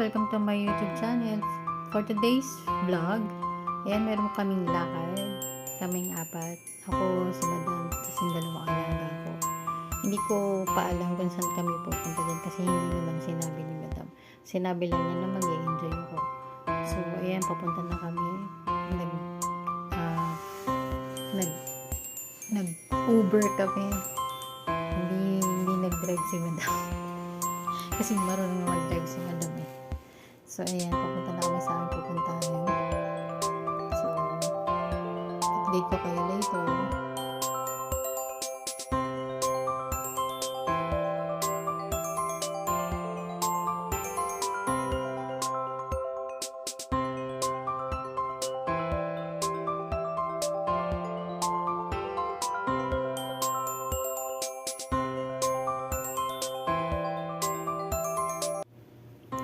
Welcome to my YouTube channel. For today's vlog, ayan, meron kaming lakad. Kaming apat. Ako, si Madam, tapos yung dalawang alaga ko. Hindi ko pa alam kung saan kami pupunta dyan kasi hindi naman sinabi ni Madam. Sinabi lang niya na mag-i-enjoy ako. So, ayan, papunta na kami. Nag-Uber kami. Hindi nag-drive si Madam. Kasi marunong mag-drive si Madam eh. So, ayan, papunta na kami sa aking pupuntahan. So, update ko kayo later.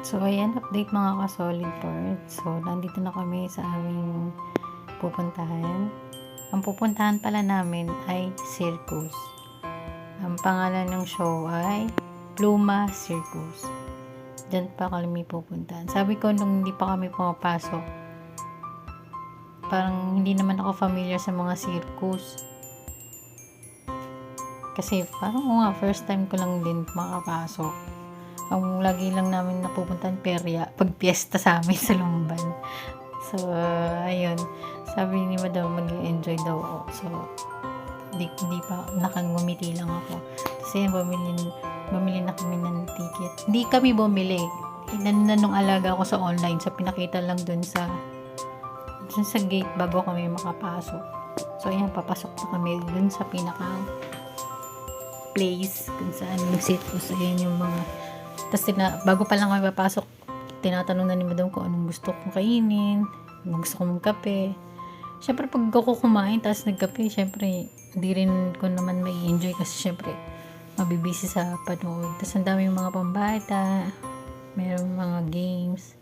So, ayan, update mga ka-solid parts. So, nandito na kami sa aming pupuntahan. Ang pupuntahan pala namin ay Circus. Ang pangalan ng show ay Pluma Circus. Diyan pa kami pupuntahan. Sabi ko nung hindi pa kami pumapasok, parang hindi naman ako familiar sa mga circus. Kasi parang first time ko lang din makapasok. Ang lagi lang namin napupuntahan perya pag piyesta sa amin sa Lumban. So, ayun. Sabi ni Madam, mag-enjoy daw ako. So, hindi pa, nakangumiti lang ako. Kasi bumili na kami ng ticket. Hindi kami bumili. Nung alaga ako sa online. So, pinakita lang dun sa gate bago kami makapasok. So, ayan, papasok na kami dun sa pinaka place kung saan yung circus. Ayan yung mga tapos bago pa lang kami papasok, tinatanong na ni Madam kung anong gusto kong kainin, anong gusto kong kape. Syempre pag ako kumain tapos nagkape, syempre hindi rin ko naman may enjoy kasi syempre mabibisi sa panood. Tapos ang dami yung mga pambata, mayroong mga games.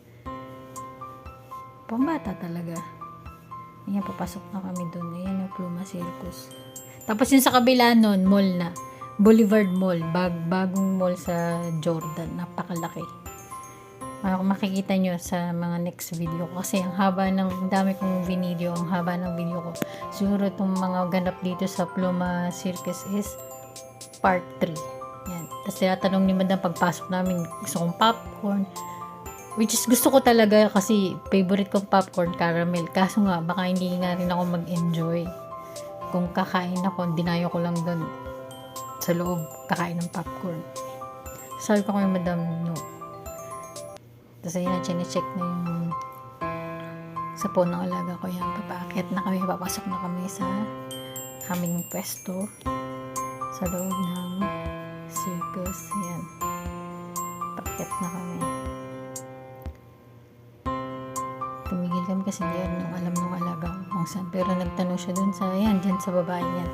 Pambata talaga. Ayan, papasok na kami doon. Ayan yung Pluma Circus. Tapos yung sa kabila nun, mall na. Boulevard Mall, bagong mall sa Jordan, napakalaki. Makikita nyo sa mga next video ko kasi ang dami kong video, ang haba ng video ko. Siguro itong mga ganap dito sa Pluma Circus is part 3. Yan. Tapos tinatanong ni Madam pagpasok namin, gusto kong popcorn. Which is gusto ko talaga kasi favorite kong popcorn, caramel. Kaso nga, baka hindi nga rin ako mag-enjoy. Kung kakain ako, dinayo ko lang doon sa loob, kakain ng popcorn. Sabi ko kay Madam, no. Tapos ayun, chine-check na yung sa phone ng alaga ko yan. Papaakyat na kami, papasok na kami sa aming pwesto sa loob ng circus. Ayan. Paakyat na kami. Tumigil kami kasi hindi rin alam ng alaga ko kung saan. Pero nagtanong siya dun sa, ayan, dyan sa babae niya.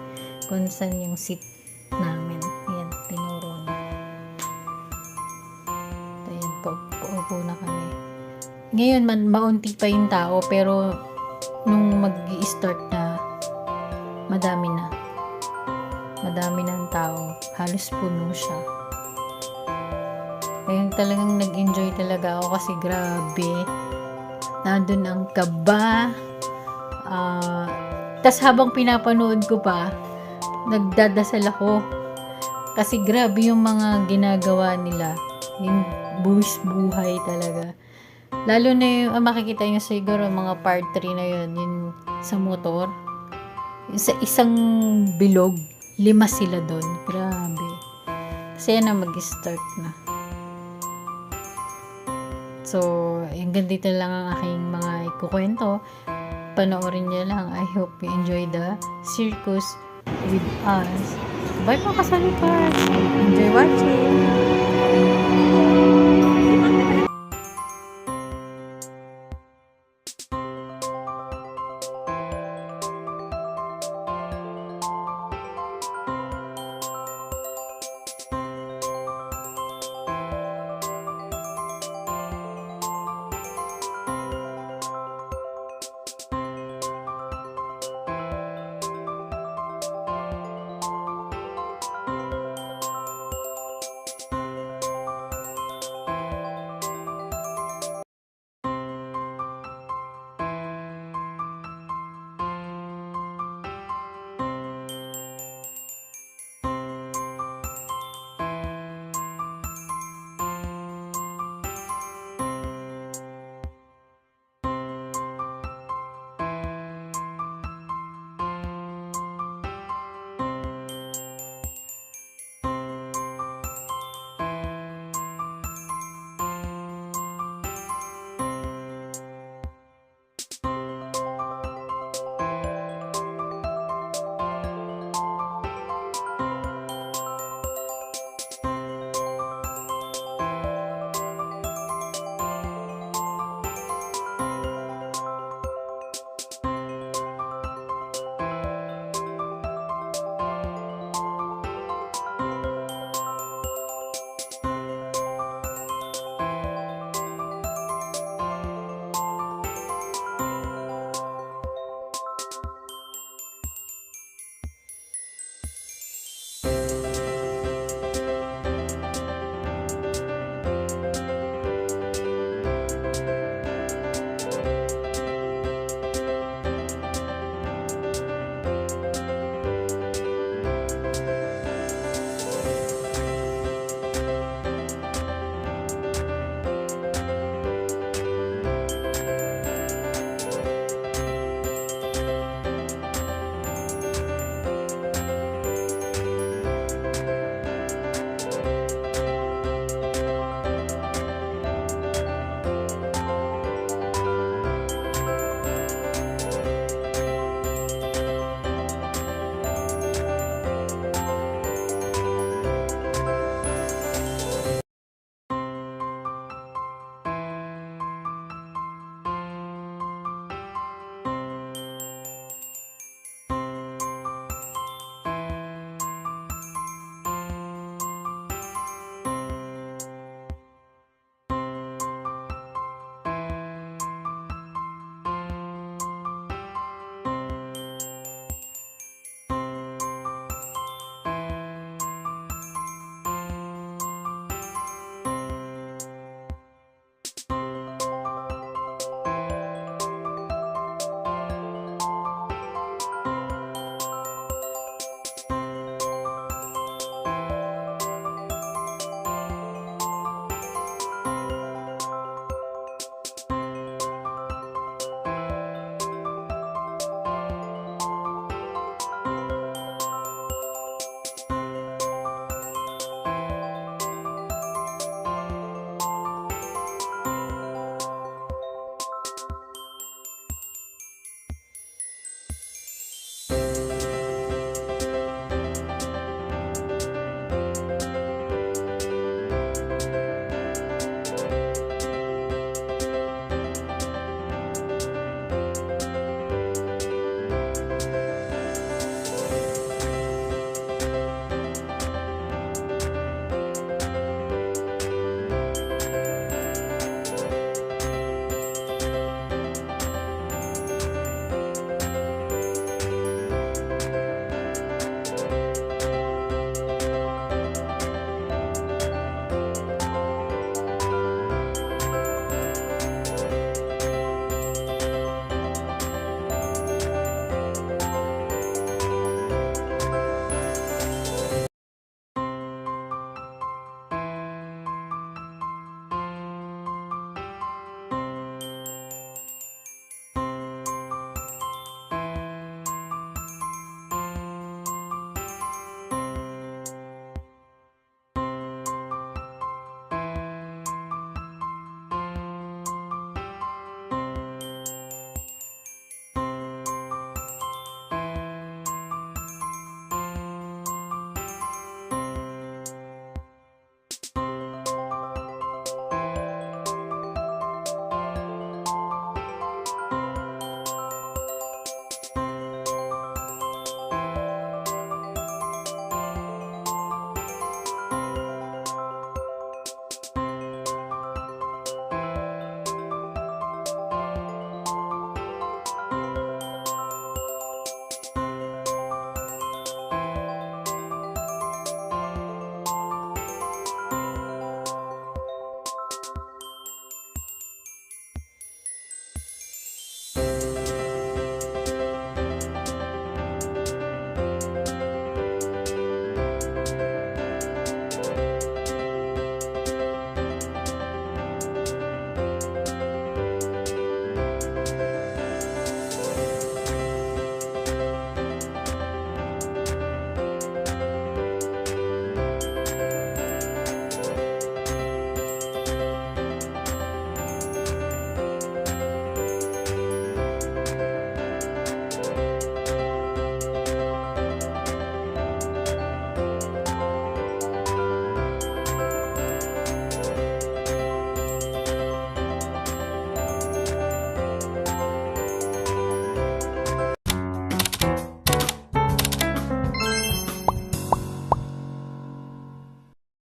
Kung saan yung seat namin. Ayan, tinuro na. Ayan, paupo na kami. Ngayon, maunti pa yung tao, pero nung mag-i-start na, madami na. Madami na ang tao. Halos puno siya. Ngayon talagang nag-enjoy talaga ako kasi grabe. Nandun ang kaba. Tas habang pinapanood ko pa, nagdadasal ako kasi grabe yung mga ginagawa nila, yung buhay talaga, lalo na yung makikita nyo siguro mga part 3 na yun, yung sa motor, sa isang bilog 5 sila doon, grabe. Kasi yan na mag-start na. So hanggang dito lang ang aking mga ikukwento. Panoorin nyo lang. I hope you enjoy the circus with us. Bye mga kasalipas. Enjoy watching.